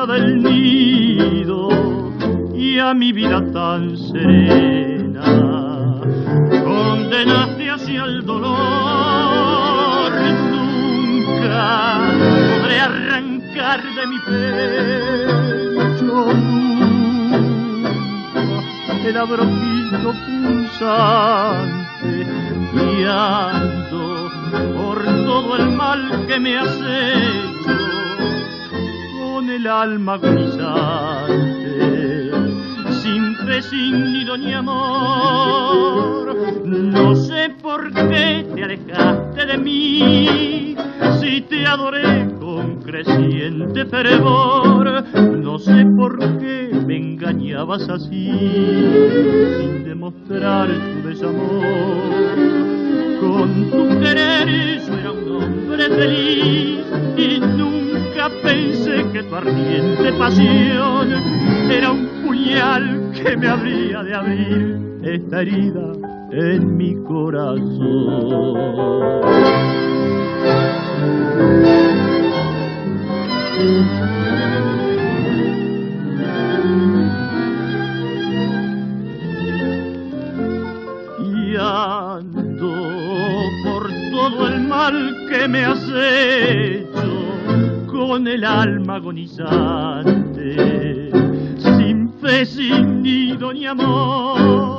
Del nido y a mi vida tan serena condenaste hacia el dolor. Nunca podré arrancar de mi pecho nunca el abrojito pulsante, y ando por todo el mal que me has hecho el alma agonizante, sin fe, sin nido ni amor. No sé por qué te alejaste de mí, si te adoré con creciente fervor. No sé por qué me engañabas así, sin demostrar tu desamor. Con tu querer yo era un hombre feliz, y nunca pensé que tu ardiente pasión era un puñal que me habría de abrir esta herida en mi corazón. Y ando por todo el mal que me has hecho, con el alma agonizante, sin fe, sin nido ni amor.